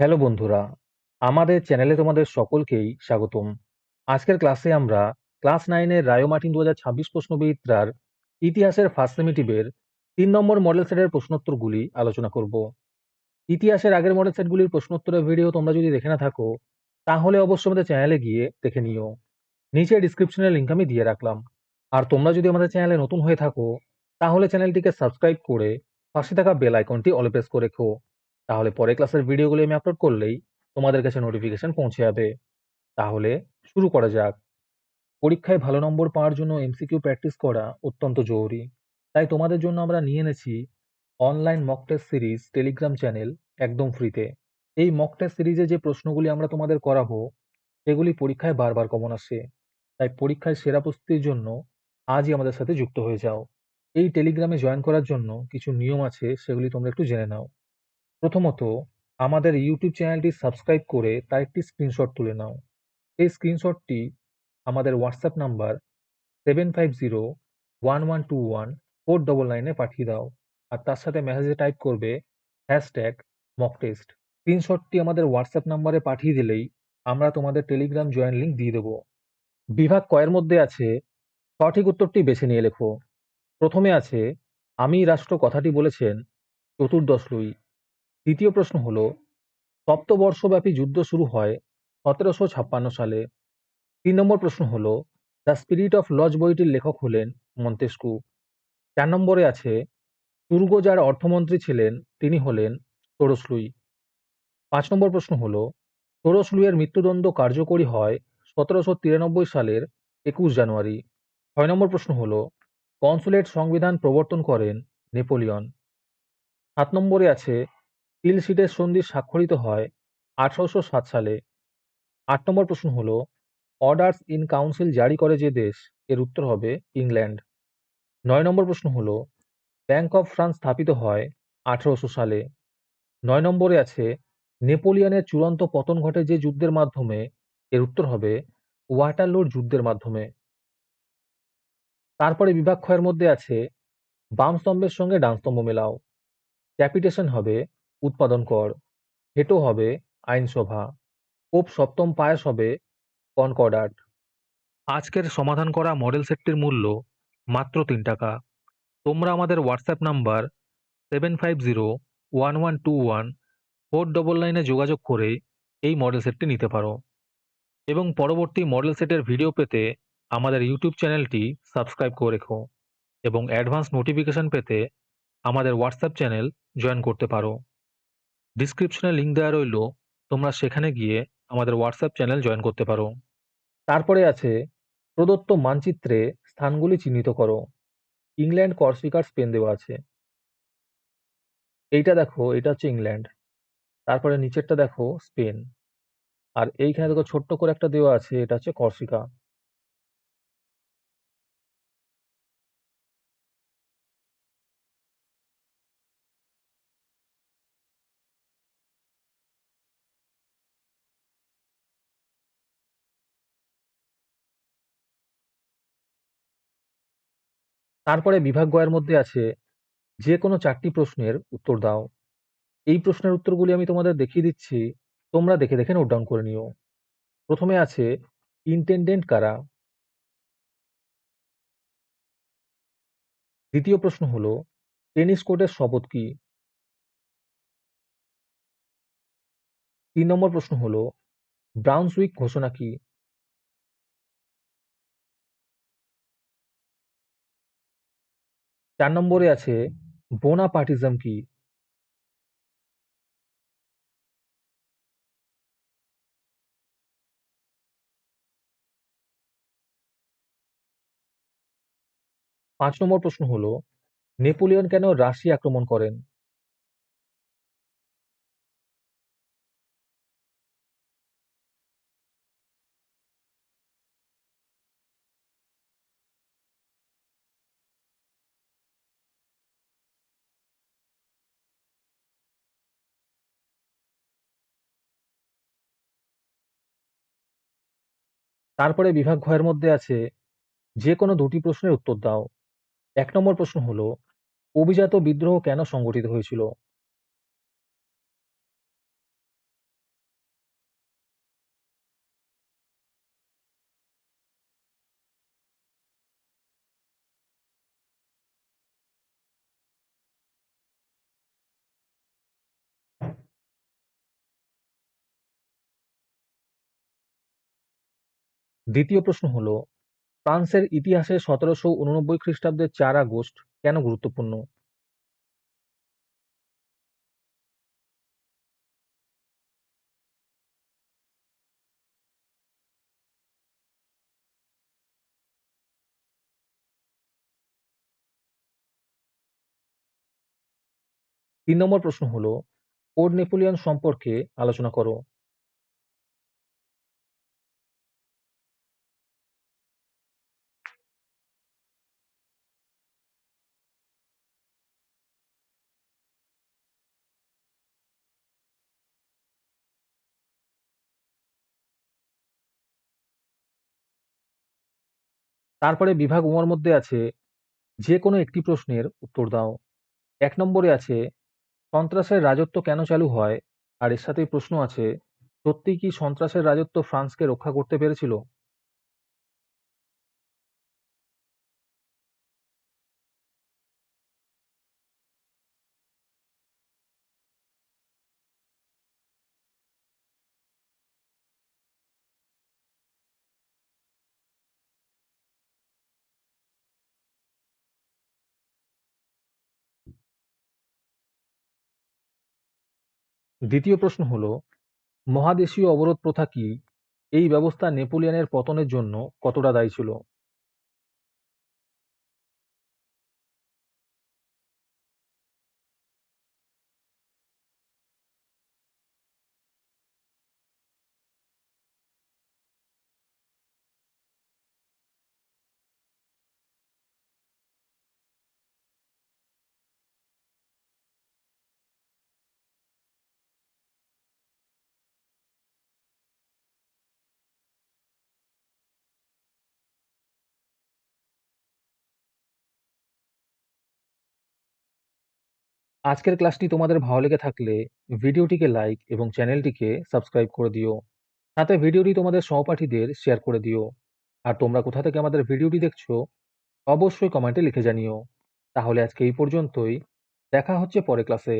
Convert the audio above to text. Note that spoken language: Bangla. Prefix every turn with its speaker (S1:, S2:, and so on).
S1: হ্যালো বন্ধুরা, আমাদের চ্যানেলে তোমাদের সকলকেই স্বাগতম। আজকের ক্লাসে আমরা ক্লাস 9 এর রায়ো মার্টিন 2026 প্রশ্নবিচিত্রার ইতিহাসের ফার্স্ট সেমিটিভের 3 নম্বর মডেল সেটের প্রশ্নোত্তরগুলি আলোচনা করব। ইতিহাসের আগের মডেল সেটগুলির প্রশ্নোত্তরের ভিডিও তোমরা যদি দেখে না থাকো, তাহলে অবশ্যই আমাদের চ্যানেলে গিয়ে দেখে নিও। নিচে ডিসক্রিপশনের লিংক আমি দিয়ে রাখলাম। আর তোমরা যদি আমাদের চ্যানেলে নতুন হয়ে থাকো, তাহলে চ্যানেলটিকে সাবস্ক্রাইব করে পাশে থাকা বেল আইকনটি অলে প্রেস করে রেখো। তাহলে পরে ক্লাসের ভিডিওগুলি আমি আপলোড করলেই তোমাদের কাছে নোটিফিকেশন পৌঁছে যাবে। তাহলে শুরু করা যাক। পরীক্ষায় ভালো নম্বর পাওয়ার জন্য এমসিকিউ প্র্যাকটিস করা অত্যন্ত জরুরি। তাই তোমাদের জন্য আমরা নিয়ে এনেছি online mock test series Telegram channel, একদম ফ্রিতে। এই মক টেস্ট সিরিজে যে প্রশ্নগুলি আমরা তোমাদের করাবো, সেগুলি পরীক্ষায় বারবার কমন আসে। তাই পরীক্ষায় সেরা প্রস্তুতির জন্য আজই আমাদের সাথে যুক্ত হয়ে যাও। এই টেলিগ্রামে জয়েন করার জন্য কিছু নিয়ম আছে, সেগুলি তোমরা একটু জেনে নাও। প্রথমত, আমাদের ইউটিউব চ্যানেলটি সাবস্ক্রাইব করে তার একটি স্ক্রিনশট তুলে নাও। এই স্ক্রিনশটটি আমাদের হোয়াটসঅ্যাপ নাম্বার 7501121499 পাঠিয়ে দাও। আর তার সাথে মেসেজে টাইপ করবে #মকটেস্ট। স্ক্রিনশটটি আমাদের হোয়াটসঅ্যাপ নাম্বারে পাঠিয়ে দিলেই আমরা তোমাদের টেলিগ্রাম জয়েন লিঙ্ক দিয়ে দেবো। বিভাগ কয়ের মধ্যে আছে সঠিক উত্তরটি বেছে নিয়ে লেখো। প্রথমে আছে আমি রাষ্ট্র কথাটি বলেছেন চতুর্দশ লুই। দ্বিতীয় প্রশ্ন হলো সপ্তবর্ষব্যাপী যুদ্ধ শুরু হয় 1756 সালে। 3 নম্বর প্রশ্ন হলো দ্য স্পিরিট অফ লজ বইটির লেখক হলেন মন্তেস্কু। 4 নম্বরে আছে তুর্গ যার অর্থমন্ত্রী ছিলেন তিনি হলেন ষোড়শ লুই। 5 নম্বর প্রশ্ন হলো ষোড়শ লুইয়ের মৃত্যুদণ্ড কার্যকরী হয় 1793 সালের 21 জানুয়ারি। 6 নম্বর প্রশ্ন হলো কনসুলেট সংবিধান প্রবর্তন করেন নেপোলিয়ন। 7 নম্বরে আছে তিলশিটের সন্ধি স্বাক্ষরিত হয় 1807 সালে। 8 নম্বর প্রশ্ন হলো অর্ডার্স ইন কাউন্সিল জারি করে যে দেশ, এর উত্তর হবে ইংল্যান্ড। 9 নম্বর প্রশ্ন হলো ব্যাংক অফ ফ্রান্স স্থাপিত হয় 1800 সালে। 9 নম্বরে আছে নেপোলিয়নের চূড়ান্ত পতন ঘটে যে যুদ্ধের মাধ্যমে, এর উত্তর হবে ওয়াটারলুর যুদ্ধের মাধ্যমে। তারপরে বিভাগ ক্ষয়ের মধ্যে আছে বাম স্তম্ভের সঙ্গে ডান স্তম্ভ মেলাও। ক্যাপিটেশন হবে উৎপাদন কর, হেটো হবে আইনসভা, পোপ সপ্তম পায়াস হবে কনকর্ডাট। আজকের সমাধান করা মডেল সেটটির মূল্য মাত্র 3 টাকা। তোমরা আমাদের হোয়াটসঅ্যাপ নাম্বার 7501121499 যোগাযোগ করে এই মডেল সেটটি নিতে পারো এবং পরবর্তী মডেল সেটের ভিডিও পেতে আমাদের ইউটিউব চ্যানেলটি সাবস্ক্রাইব করে রেখো এবং অ্যাডভান্স নোটিফিকেশন পেতে আমাদের হোয়াটসঅ্যাপ চ্যানেল জয়েন করতে পারো। ডিসক্রিপশনে লিঙ্ক দেওয়া রইল, তোমরা সেখানে গিয়ে আমাদের হোয়াটসঅ্যাপ চ্যানেল জয়েন করতে পারো। তারপরে আছে প্রদত্ত মানচিত্রে স্থানগুলি চিহ্নিত করো। ইংল্যান্ড, কর্সিকা, স্পেন দেওয়া আছে। এইটা দেখো, এটা হচ্ছে ইংল্যান্ড। তারপরে নিচেরটা দেখো স্পেন। আর এইখানে দেখো ছোট্ট করে একটা দেওয়া আছে, এটা হচ্ছে কর্সিকা। তারপরে বিভাগ গয়ের মধ্যে আছে যে কোনো 4টি প্রশ্নের উত্তর দাও। এই প্রশ্নের উত্তরগুলি আমি তোমাদের দেখিয়ে দিচ্ছি, তোমরা দেখে দেখে নোট ডাউন করে নিও। প্রথমে আছে ইন্টেন্ডেন্ট কারা। দ্বিতীয় প্রশ্ন হলো টেনিস কোর্টের শপথ কি। 3 নম্বর প্রশ্ন হলো ব্রাউনসুইক ঘোষণা কি। 4 নম্বরে আছে বোনাপার্টিজম কি। 5 নম্বর প্রশ্ন হলো নেপোলিয়ন কেন রাশিয়া আক্রমণ করেন। তারপরে বিভাগ ঘয়ের মধ্যে আছে যে কোনো 2টি প্রশ্নের উত্তর দাও। 1 নম্বর প্রশ্ন হলো অভিজাত বিদ্রোহ কেন সংগঠিত হয়েছিল। দ্বিতীয় প্রশ্ন হলো, ফ্রান্সের ইতিহাসে ১৭৮৯ খ্রিস্টাব্দের ৪ আগস্ট কেন গুরুত্বপূর্ণ? ৩ নম্বর প্রশ্ন হলো, কোড নেপোলিয়ন সম্পর্কে আলোচনা করো। তারপরে বিভাগ 'ঙ' এর মধ্যে আছে যে কোনো একটি প্রশ্নের উত্তর দাও। ১ নম্বরে আছে সন্ত্রাসের রাজত্ব কেন চালু হয়? আর এর সাথেই প্রশ্ন আছে, সত্যিই কি সন্ত্রাসের রাজত্ব ফ্রান্সকে রক্ষা করতে পেরেছিল? দ্বিতীয় প্রশ্ন হলো, মহাদেশীয় অবরোধ প্রথা কি? এই ব্যবস্থা নেপোলিয়নের পতনের জন্য কতটা দায়ী ছিল? আজকের ক্লাসটি তোমাদের ভালো লেগে থাকলে ভিডিওটিকে লাইক এবং চ্যানেলটিকে সাবস্ক্রাইব করে দিও। সাথে ভিডিওটি তোমাদের সহপাঠীদের শেয়ার করে দিও। আর তোমরা কোথা থেকে আমাদের ভিডিওটি দেখছো অবশ্যই কমেন্টে লিখে জানিও। তাহলে আজকে এই পর্যন্তই। দেখা হচ্ছে পরের ক্লাসে।